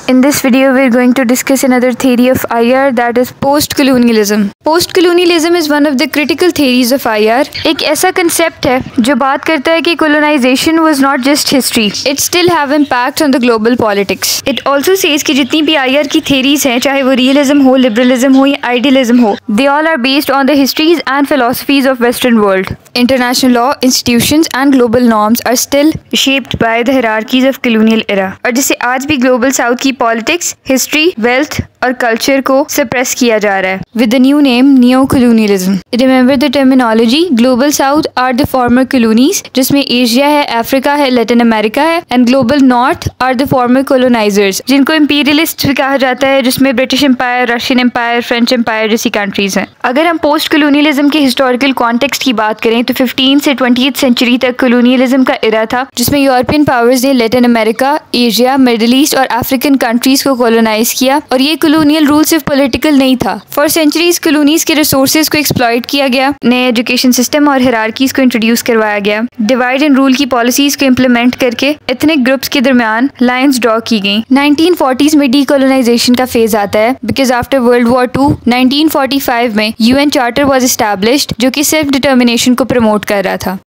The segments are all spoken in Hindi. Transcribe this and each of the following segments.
In this video, we're going to discuss another theory of IR, that is post-colonialism. Post-colonialism is one of the critical theories of IR. एक ऐसा concept है जो बात करता है कि colonization was not just history. It still have impact on the global politics. It also says कि जितनी भी IR की theories हैं, चाहे वो realism हो, liberalism हो या idealism हो, they all are based on the histories and philosophies of Western world. International law, institutions and global norms are still shaped by the hierarchies of colonial era. और जिसे आज भी global south की पॉलिटिक्स, हिस्ट्री, वेल्थ और कल्चर को सप्रेस किया जा रहा है with the new name neocolonialism. Remember the terminology. Global south are the former colonies, जिसमें एशिया है, अफ्रीका है, लैटिन अमेरिका है, and global north are the former colonisers, जिनको इंपीरियलिस्ट भी कहा जाता है, जिसमें British empire, Russian empire, French empire जैसी कंट्रीज हैं. अगर हम पोस्ट कॉलोनियलिज्म के हिस्टोरिकल कॉन्टेक्स्ट की बात करें तो 15 से 20th सेंचुरी तक कॉलोनियलिज्म का एरा था, जिसमें यूरोपियन पावर्स ने Latin America, Asia, middle east और अफ्रीकन कंट्रीज को कॉलोनाइज किया. और ये कॉलोनियल रूल सिर्फ पॉलिटिकल नहीं था. फॉर सेंचुरीज कॉलोनीज के रिसोर्सेज को एक्सप्लॉइट किया गया, नए एजुकेशन सिस्टम और हिरार्कीज को इंट्रोड्यूस करवाया गया, डिवाइड एंड रूल की पॉलिसीज को इम्प्लीमेंट करके एथनिक ग्रुप्स के दरमियान लाइंस ड्रॉ की गई. 1940s में डीकोलोनाइजेशन का फेज आता है, बिकॉज आफ्टर वर्ल्ड वॉर 2 1945 में यूएन चार्टर वॉज एस्टैब्लिश्ड, जो कि सेल्फ डिटर्मिनेशन को प्रमोट कर रहा था.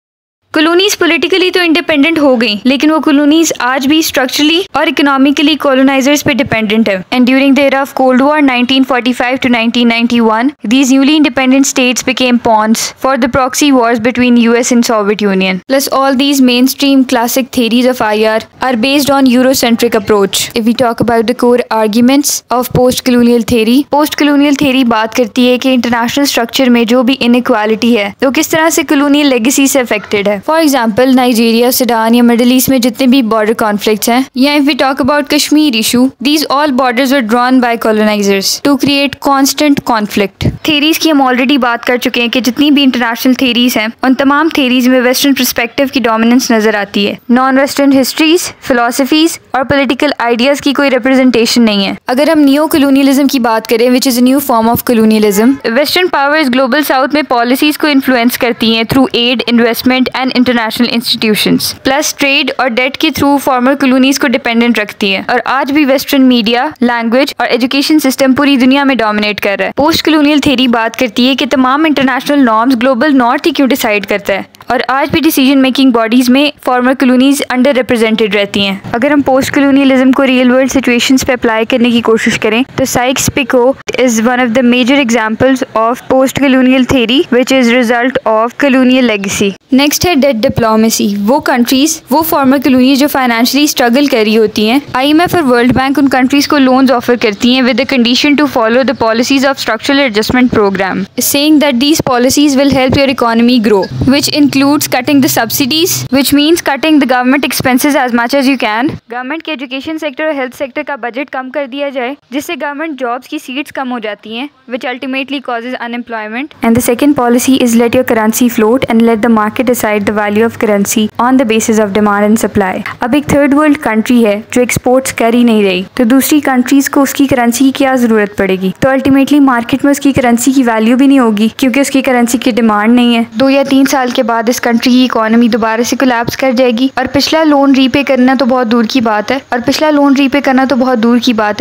कॉलोनीज पॉलिटिकली तो इंडिपेंडेंट हो गई, लेकिन वो कॉलोनीज आज भी स्ट्रक्चरली और इकोनॉमिकली कॉलोनाइजर्स पे डिपेंडेंट है. And during the era of cold war 1945 to 1991 these newly independent states became pawns for the proxy wars between US and Soviet Union. Plus all these mainstream classic theories of IR are based on Eurocentric approach. If we talk about the core arguments of post-colonial theory बात करती है कि इंटरनेशनल स्ट्रक्चर में जो भी इनइक्वालिटी है वो किस तरह से कॉलोनियल लेगेसी से अफेक्टेड है. फॉर एग्जाम्पल नाइजीरिया, सूडान या मिडिल ईस्ट में जितने भी बॉर्डर कॉन्फ्लिक्ट्स हैं, या if we talk about Kashmir issue, these all borders were drawn by colonisers to create constant conflict. Theories की हम ऑलरेडी बात कर चुके हैं कि जितनी भी इंटरनेशनल थेरीज हैं उन तमाम थेरीज में वेस्टर्न पर्सपेक्टिव की डोमिनेंस नजर आती है. नॉन वेस्टर्न हिस्ट्रीज, फिलोसफीज और पॉलिटिकल आइडियाज की कोई रिप्रेजेंटेशन नहीं है. अगर हम नियो कॉलोनियलिज्म की बात करें, which is a new form of colonialism, western powers global south में पॉलिसीज को इन्फ्लुएंस करती हैं through aid, investment and international institutions. Plus trade और डेट के थ्रू फॉर्मर कॉलोनीज को डिपेंडेंट रखती है. और आज भी वेस्टर्न मीडिया, लैंग्वेज और एजुकेशन सिस्टम पूरी दुनिया में डोमिनेट कर रहा है. पोस्ट कॉलोनियल थ्योरी बात करती है कि तमाम इंटरनेशनल नॉर्म्स ग्लोबल नॉर्थ ही क्यों डिसाइड करता है, और आज भी डिसीजन मेकिंग बॉडीज में फॉर्मर कॉलोनीज अंडर रिप्रेजेंटेड रहती हैं. अगर हम पोस्ट कॉलोनियलिज्म को रियल वर्ल्ड सिचुएशंस पे अप्लाई करने की कोशिश करें तो Sykes Picot is one of the major examples of post colonial theory which is result of colonial legacy. Next है डेट डिप्लोमेसी. वो कंट्रीज, वो फॉर्मर कॉलोनीज जो फाइनेंशियली स्ट्रगल कर रही होती हैं, IMF और वर्ल्ड बैंक उन कंट्रीज को लोन्स ऑफर करती हैं with the condition to follow the policies of structural adjustment programme, saying that these policies will help your economy grow, which includes cutting the subsidies, which means cutting the government expenses as much as you can. Government के एजुकेशन सेक्टर और हेल्थ सेक्टर का बजट कम कर दिया जाए, जिससे गवर्नमेंट जॉब्स की सीट्स कम हो जाती हैं, which ultimately causes unemployment. And the second policy is let your currency float and let the market decide the value of currency on the basis of demand and supply. अब एक थर्ड वर्ल्ड कंट्री है जो एक्सपोर्ट्स कर ही नहीं रही, तो दूसरी कंट्रीज को उसकी करेंसी की क्या जरूरत पड़ेगी? तो अल्टीमेटली मार्केट में उसकी करेंसी की वैल्यू भी नहीं होगी, क्योंकि उसकी करेंसी की डिमांड नहीं है. 2 या 3 साल के बाद इस कंट्री की इकोनॉमी दोबारा से कोलैप्स कर जाएगी, और पिछला लोन रीपे करना तो बहुत दूर की बात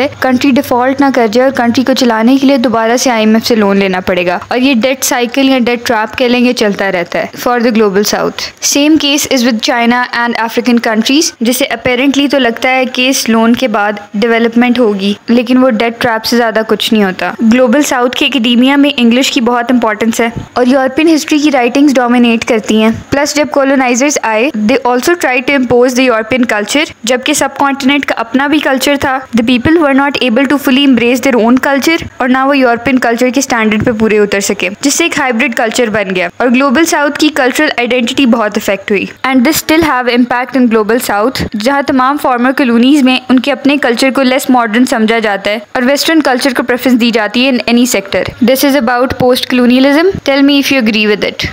है, कंट्री डिफॉल्ट ना कर जाए और कंट्री को चलाने के लिए दोबारा से IMF से लोन लेना पड़ेगा. और ये डेट साइकिल या डेट ट्रैप कह लेंगे चलता रहता है for the global south. Same case is with China and African countries, जिसे अपेरेंटली तो लगता है कि इस लोन के बाद डेवलपमेंट होगी, लेकिन वो डेट ट्रैप से ज्यादा कुछ नहीं होता. ग्लोबल साउथ के एकेडेमिया में इंग्लिश की बहुत इंपॉर्टेंस है और यूरोपियन हिस्ट्री की राइटिंग्स डोमिनेट करती हैं. प्लस जब कॉलोनाइजर्स आए, they also try to impose the European culture, जबकि सब कॉन्टिनेंट का अपना भी कल्चर था. The people were not able to fully embrace their own culture, और ना वो यूरोपियन कल्चर के स्टैंडर्ड पे पूरे उतर सके, जिससे एक हाइब्रिड कल्चर बन गया और ग्लोबल साउथ की कल्चरल आइडेंटिटी बहुत इफेक्ट हुई. And this still have impact in global south, जहाँ तमाम फॉर्मर कॉलोनीज में उनके अपने कल्चर को लेस मॉडर्न समझा जाता है और वेस्टर्न कल्चर को प्रेफरेंस दी जाती है in any sector. This is about post colonialism. Tell me if you agree with it.